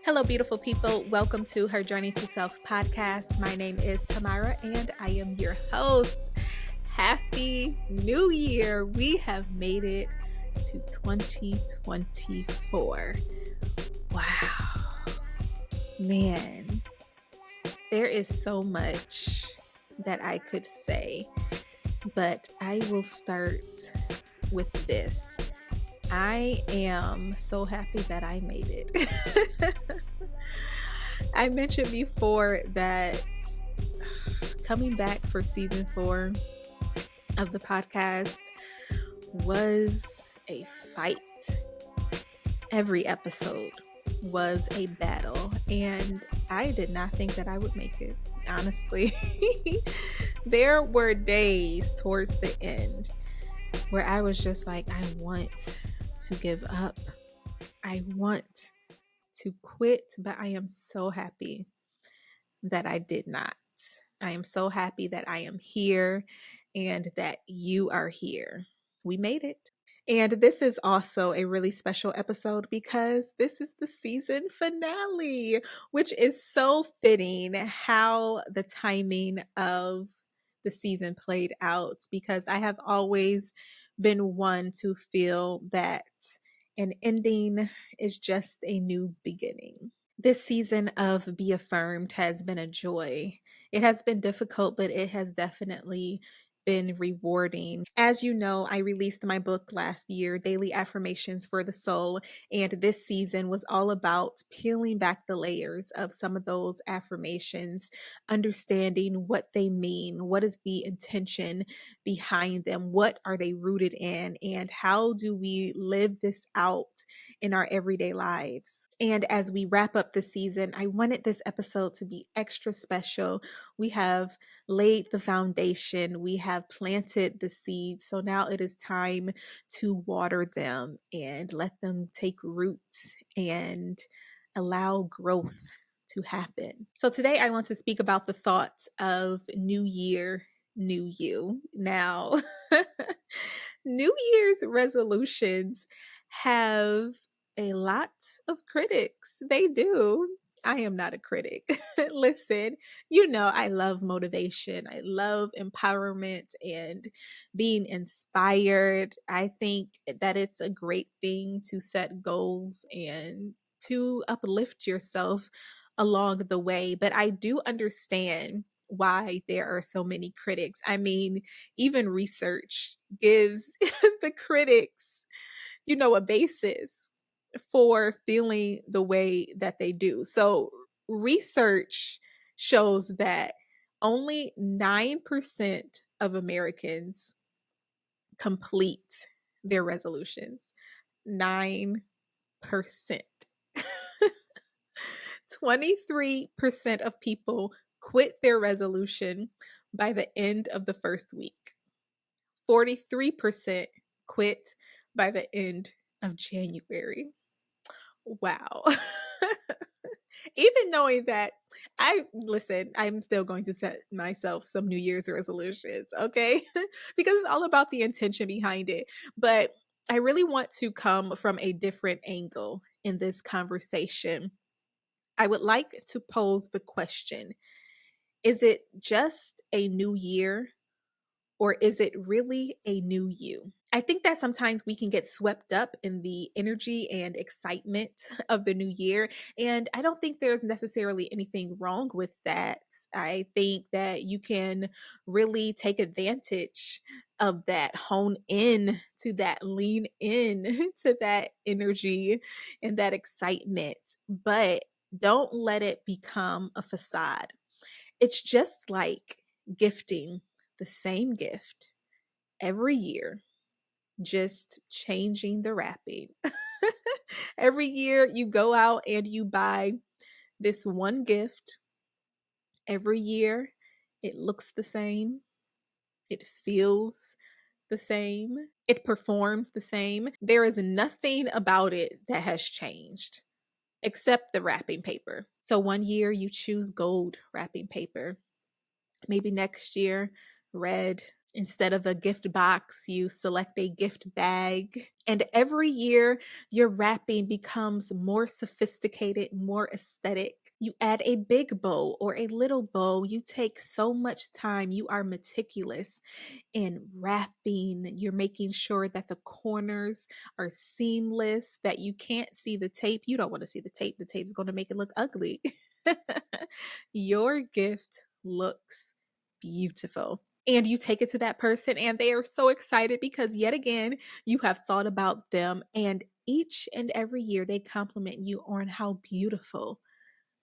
Hello, beautiful people. Welcome to HerJourney2Self Podcast. My name is Tamara and I am your host. Happy New Year. We have made it to 2024. Wow. Man, there is so much that I could say, but I will start with this. I am so happy that I made it. I mentioned before that coming back for season 4 of the podcast was a fight. Every episode was a battle, and I did not think that I would make it, honestly. There were days towards the end where I was just like, I want to give up. I want to quit, but I am so happy that I did not. I am so happy that I am here and that you are here. We made it. And this is also a really special episode because this is the season finale, which is so fitting how the timing of the season played out, because I have always been one to feel that an ending is just a new beginning. This season of Be Affirmed has been a joy. It has been difficult, but it has definitely been rewarding. As you know, I released my book last year, Daily Affirmations for the Soul, and this season was all about peeling back the layers of some of those affirmations, understanding what they mean, what is the intention behind them, what are they rooted in, and how do we live this out in our everyday lives. And as we wrap up the season, I wanted this episode to be extra special. We have laid the foundation, we have planted the seeds. So now it is time to water them and let them take root and allow growth to happen. So today I want to speak about the thought of New Year, New You. Now, New Year's resolutions have a lot of critics. They do. I am not a critic. Listen, you know, I love motivation. I love empowerment and being inspired. I think that it's a great thing to set goals and to uplift yourself along the way. But I do understand why there are so many critics. I mean, even research gives the critics, a basis for feeling the way that they do. So research shows that only 9% of Americans complete their resolutions. 9%. 23% of people quit their resolution by the end of the first week. 43% quit by the end of January. Wow. Even knowing that, I'm still going to set myself some New Year's resolutions, okay? Because it's all about the intention behind it. But I really want to come from a different angle in this conversation. I would like to pose the question, is it just a new year, or is it really a new you? I think that sometimes we can get swept up in the energy and excitement of the new year. And I don't think there's necessarily anything wrong with that. I think that you can really take advantage of that, hone in to that, lean in to that energy and that excitement, but don't let it become a facade. It's just like gifting the same gift every year, just changing the wrapping. Every year you go out and you buy this one gift. Every year it looks the same. It feels the same. It performs the same. There is nothing about it that has changed except the wrapping paper. So one year you choose gold wrapping paper. Maybe next year, red. Instead of a gift box, you select a gift bag. And every year, your wrapping becomes more sophisticated, more aesthetic. You add a big bow or a little bow. You take so much time. You are meticulous in wrapping. You're making sure that the corners are seamless, that you can't see the tape. You don't want to see the tape. The tape's going to make it look ugly. Your gift looks beautiful. And you take it to that person, and they are so excited because, yet again, you have thought about them. And each and every year, they compliment you on how beautiful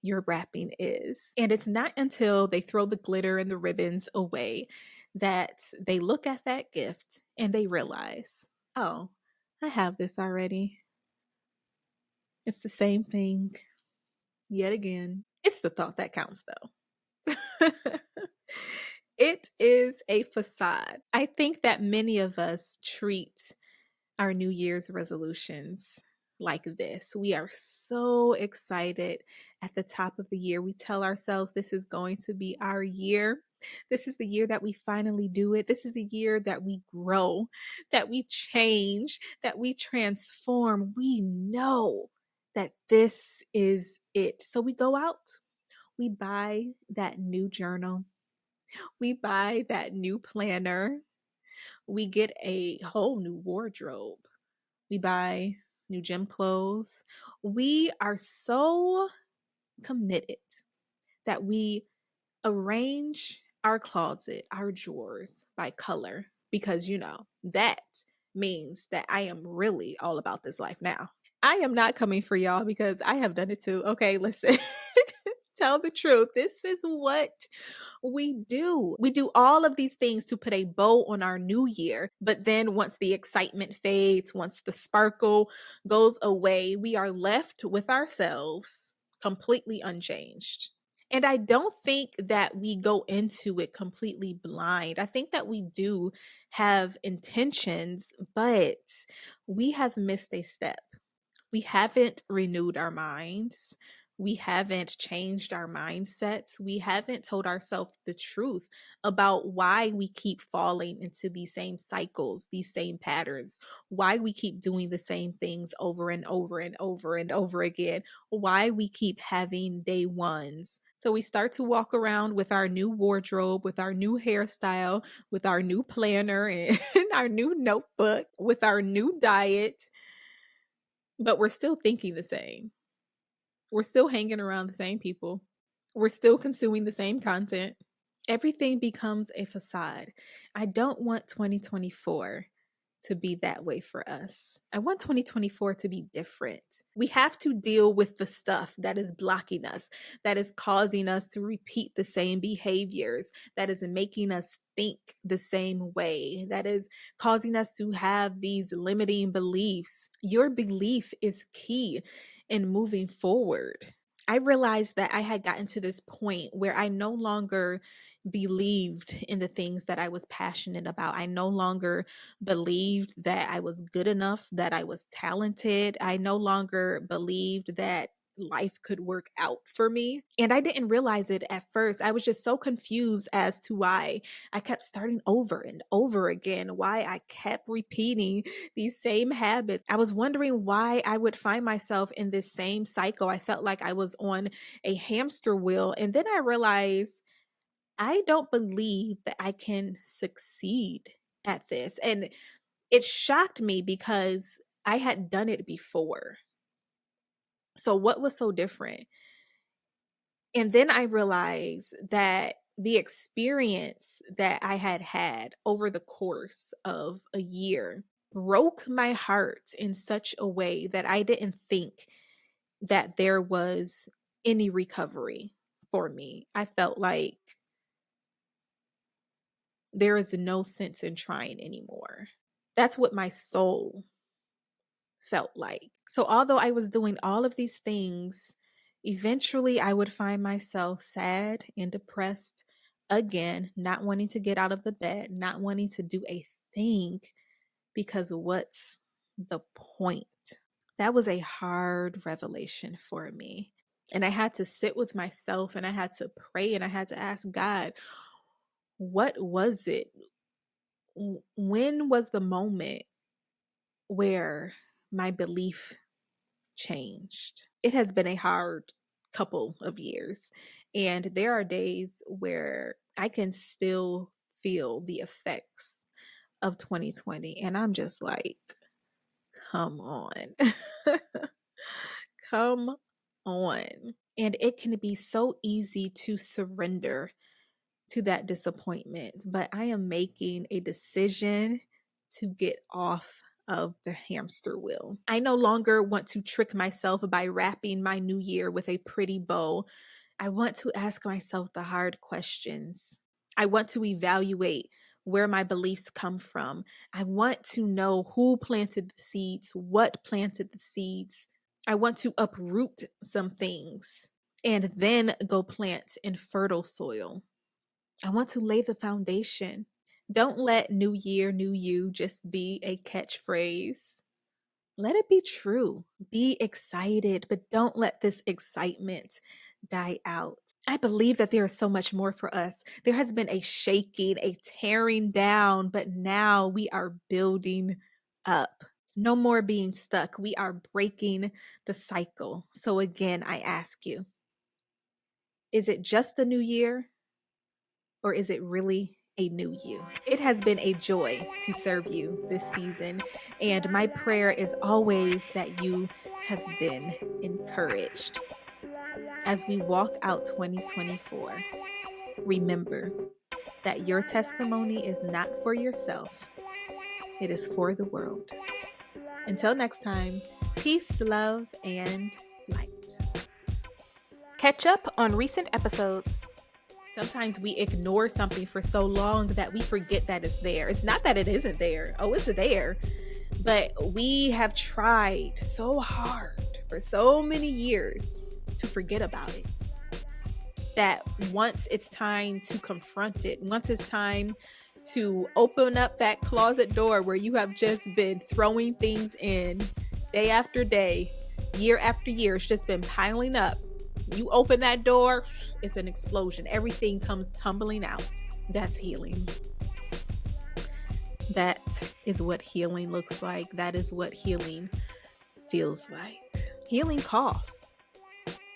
your wrapping is. And it's not until they throw the glitter and the ribbons away that they look at that gift and they realize, oh, I have this already. It's the same thing yet again. It's the thought that counts, though. It is a facade. I think that many of us treat our New Year's resolutions like this. We are so excited at the top of the year. We tell ourselves this is going to be our year. This is the year that we finally do it. This is the year that we grow, that we change, that we transform. We know that this is it. So we go out, we buy that new journal, we buy that new planner, we get a whole new wardrobe. We buy new gym clothes. We are so committed that we arrange our closet, our drawers by color, because that means that I am really all about this life now. I am not coming for y'all because I have done it too. Okay, listen. Tell the truth. This is what we do. We do all of these things to put a bow on our new year. But then once the excitement fades, once the sparkle goes away, we are left with ourselves completely unchanged. And I don't think that we go into it completely blind. I think that we do have intentions, but we have missed a step. We haven't renewed our minds. We haven't changed our mindsets. We haven't told ourselves the truth about why we keep falling into these same cycles, these same patterns, why we keep doing the same things over and over and over and over again, why we keep having day ones. So we start to walk around with our new wardrobe, with our new hairstyle, with our new planner and our new notebook, with our new diet, but we're still thinking the same. We're still hanging around the same people. We're still consuming the same content. Everything becomes a facade. I don't want 2024 to be that way for us. I want 2024 to be different. We have to deal with the stuff that is blocking us, that is causing us to repeat the same behaviors, that is making us think the same way, that is causing us to have these limiting beliefs. Your belief is key in moving forward. I realized that I had gotten to this point where I no longer believed in the things that I was passionate about. I no longer believed that I was good enough, that I was talented. I no longer believed that life could work out for me. And I didn't realize it at first. I was just so confused as to why I kept starting over and over again, why I kept repeating these same habits. I was wondering why I would find myself in this same cycle. I felt like I was on a hamster wheel. And then I realized I don't believe that I can succeed at this. And it shocked me because I had done it before. So what was so different? And then I realized that the experience that I had had over the course of a year broke my heart in such a way that I didn't think that there was any recovery for me. I felt like there is no sense in trying anymore. That's what my soul felt like. So, although I was doing all of these things, eventually I would find myself sad and depressed again, not wanting to get out of the bed, not wanting to do a thing because what's the point? That was a hard revelation for me. And I had to sit with myself and I had to pray and I had to ask God, what was it? When was the moment where my belief changed? It has been a hard couple of years, and there are days where I can still feel the effects of 2020, and I'm just like, come on. Come on. And it can be so easy to surrender to that disappointment, but I am making a decision to get off of the hamster wheel. I no longer want to trick myself by wrapping my new year with a pretty bow. I want to ask myself the hard questions. I want to evaluate where my beliefs come from. I want to know who planted the seeds, what planted the seeds. I want to uproot some things and then go plant in fertile soil. I want to lay the foundation. Don't let New Year, New You just be a catchphrase. Let it be true. Be excited, but don't let this excitement die out. I believe that there is so much more for us. There has been a shaking, a tearing down, but now we are building up. No more being stuck. We are breaking the cycle. So again, I ask you, is it just a new year? Or is it really a new you? It has been a joy to serve you this season, and my prayer is always that you have been encouraged. As we walk out 2024, remember that your testimony is not for yourself, it is for the world. Until next time, peace, love, and light. Catch up on recent episodes. Sometimes we ignore something for so long that we forget that it's there. It's not that it isn't there. Oh, it's there. But we have tried so hard for so many years to forget about it, that once it's time to confront it, once it's time to open up that closet door where you have just been throwing things in day after day, year after year, it's just been piling up. You open that door, it's an explosion. Everything comes tumbling out. That's healing. That is what healing looks like. That is what healing feels like. Healing costs.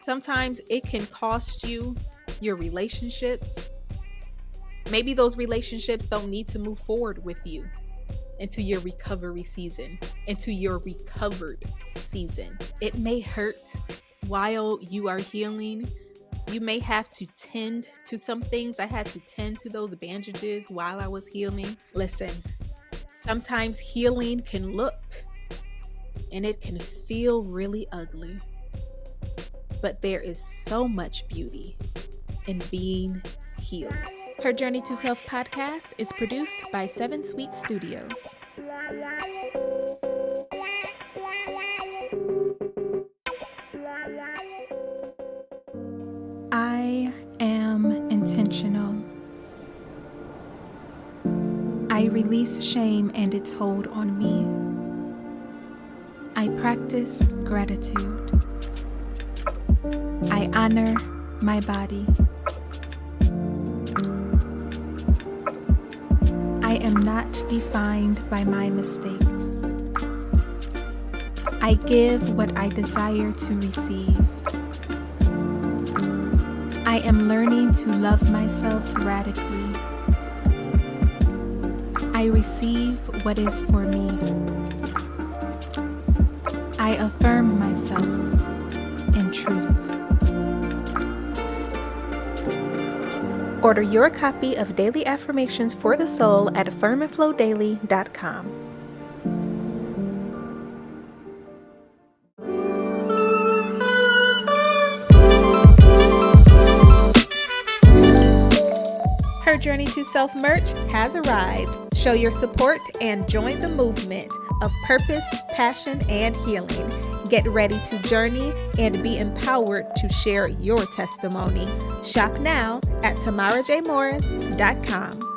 Sometimes it can cost you your relationships. Maybe those relationships don't need to move forward with you into your recovery season, into your recovered season. It may hurt while you are healing. You may have to tend to some things. I had to tend to those bandages while I was healing. Listen, sometimes healing can look and it can feel really ugly, but there is so much beauty in being healed. Her Journey to Self Podcast is produced by 7 Sweet Studios. I am intentional. I release shame and its hold on me. I practice gratitude. I honor my body. I am not defined by my mistakes. I give what I desire to receive. I am learning to love myself radically. I receive what is for me. I affirm myself in truth. Order your copy of Daily Affirmations for the Soul at affirmandflowdaily.com. Her Journey to Self merch has arrived. Show your support and join the movement of purpose, passion, and healing. Get ready to journey and be empowered to share your testimony. Shop now at tamarajmorris.com.